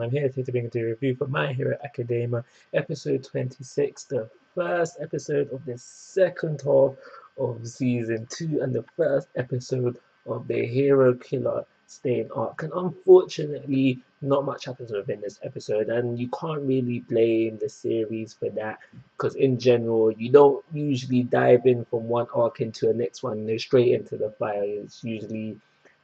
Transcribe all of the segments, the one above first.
and I'm here today to bring you a review for My Hero Academia, episode 26, the first episode of the second half of season 2 and the first episode of the Hero Killer Stain arc. And unfortunately, not much happens within this episode, and you can't really blame the series for that because, in general, you don't usually dive in from one arc into the next one, straight into the fire. It's usually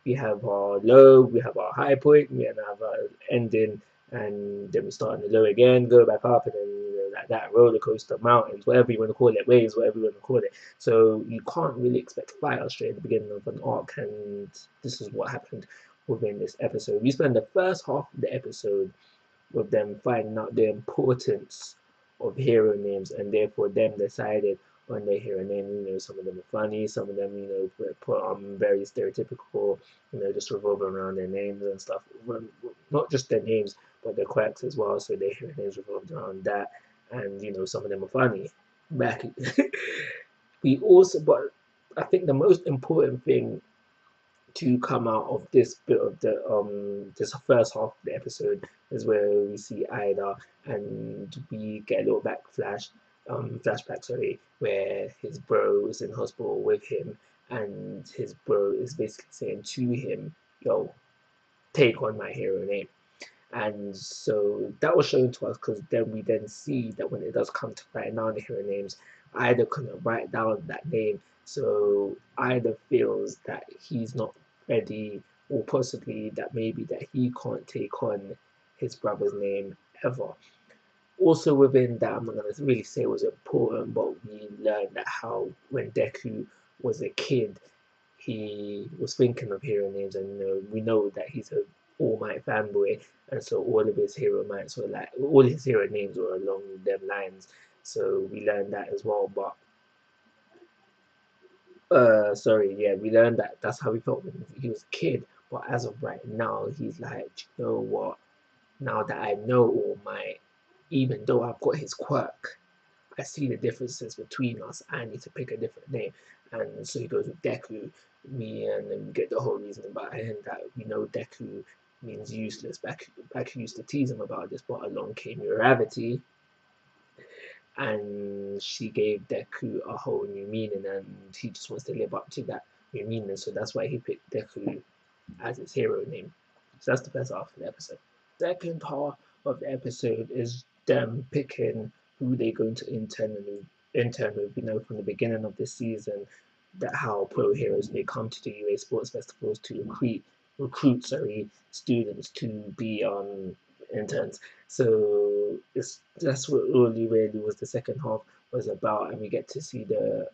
we have our low, we have our high point, we have our ending, and then we start on the low again, go back up, and then like that roller coaster, mountains, whatever you want to call it, waves, whatever you want to call it. So you can't really expect fire straight at the beginning of an arc, and this is what happened within this episode. We spend the first half of the episode with them finding out the importance of hero names, and therefore them decided on their hero name. Some of them are funny, some of them, put on very stereotypical, just revolve around their names and stuff. Well, not just their names, but their quirks as well. So their hero names revolved around that, and some of them are funny. Back, but I think the most important thing to come out of this bit of the this first half of the episode is where we see Ida and we get a little flashback, sorry, where his bro is in hospital with him, and his bro is basically saying to him, yo, take on my hero name. And so that was shown to us because then we see that when it does come to writing down the hero names, Ida couldn't write down that name. So Ida feels that he's not ready, or possibly that maybe that he can't take on his brother's name ever. Also within that, I'm not going to really say it was important, but we learned that how when Deku was a kid, he was thinking of hero names, and we know that he's a All Might fanboy, and so all of his hero mights were like, all his hero names were along them lines. So we learned that as well. But we learned that that's how he felt when he was a kid. But as of right now, he's like, you know what? Now that I know All Might, even though I've got his quirk, I see the differences between us. I need to pick a different name. And so he goes with Deku, and then we get the whole reason about him that we know Deku means useless. Baku used to tease him about this, but along came Uravity, and she gave Deku a whole new meaning, and he just wants to live up to that new meaning. So that's why he picked Deku as his hero name. So that's the first half of the episode. Second half of the episode is them picking who they're going to intern with. We know from the beginning of this season that how pro heroes may come to the UA sports festivals to recruit students to be interns. So that's what really was the second half was about, and we get to see the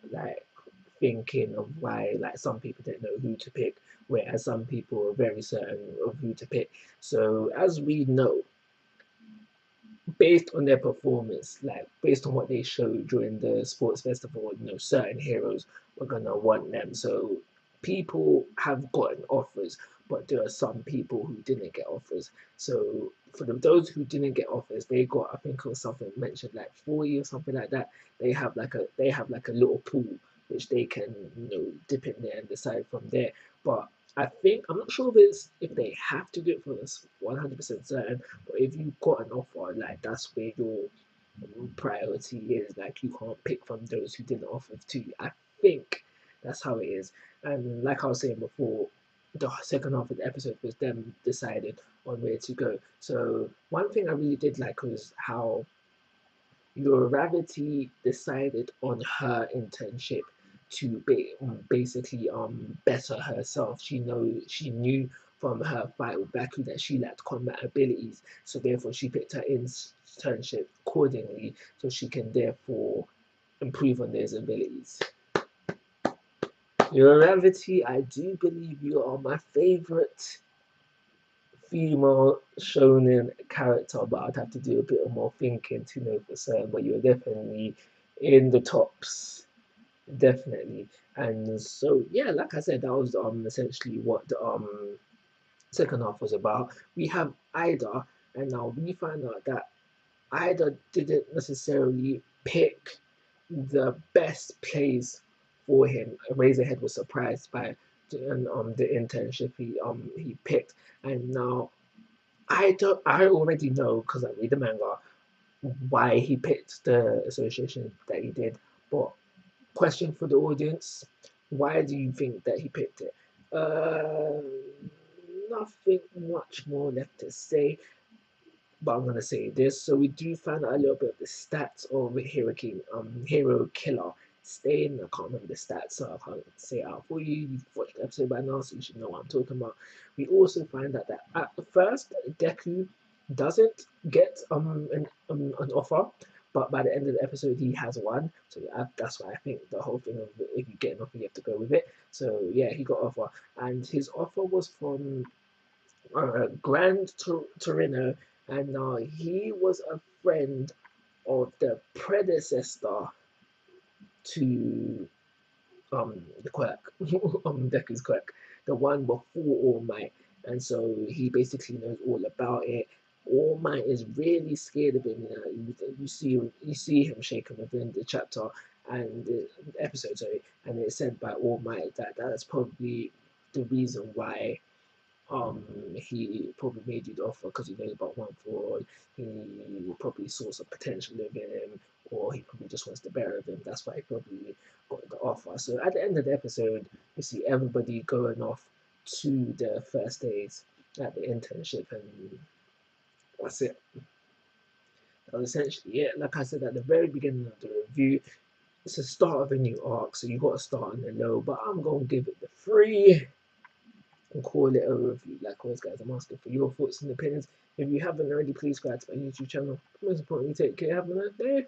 thinking of why some people didn't know who to pick, whereas some people were very certain of who to pick. So as we know, based on their performance, based on what they showed during the sports festival, certain heroes were gonna want them. So people have gotten offers, but there are some people who didn't get offers. So for those who didn't get offers, they got, I think it was something mentioned 40 or something like that. They have like a little pool which they can dip in there and decide from there. But I think, I'm not sure if they have to do it for this 100% certain, but if you got an offer, that's where your priority is. You can't pick from those who didn't offer to you. I think that's how it is. And like I was saying before, the second half of the episode was them decided on where to go. So one thing I really did like was how Uravity decided on her internship to basically better herself. She knew from her fight with Baku that she lacked combat abilities, so therefore she picked her internship accordingly, so she can therefore improve on those abilities. Uravity, I do believe you are my favorite female shonen character, but I'd have to do a bit more thinking to know for certain. But you're definitely in the tops, definitely. And so yeah, like I said, that was essentially what the second half was about. We have Ida, and now we find out that Ida didn't necessarily pick the best place for him. Razorhead was surprised by the internship he picked, and now I already know because I read the manga why he picked the association that he did. But question for the audience: why do you think that he picked it? Nothing much more left to say, but I'm gonna say this. So we do find out a little bit of the stats of Hero Killer Stain. I can't remember the stats, so I can't say it out for you. You've watched the episode by now, so you should know what I'm talking about. We also find out that at first Deku doesn't get an offer, but by the end of the episode he has one. So that's why I think the whole thing of if you get an offer you have to go with it. So yeah, he got offer, and his offer was from Torino, and he was a friend of the predecessor to the Quirk, Deku's Quirk, the one before All Might, and so he basically knows all about it. All Might is really scared of him. You see him shaking within the chapter and the episode, sorry, and it's said by All Might that that's probably the reason why he probably made you the offer because he knows about one fraud. He probably saw some potential in him, or he probably just wants the better of him. That's why he probably got the offer. So at the end of the episode, you see everybody going off to their first days at the internship, and that's it. That was essentially it. Like I said at the very beginning of the review, it's the start of a new arc, so you got to start on the low. But I'm gonna give it the 3 and call it a review. Like always, guys, I'm asking for your thoughts and opinions. If you haven't already, please subscribe to my YouTube channel. Most importantly, take care. Have a nice day.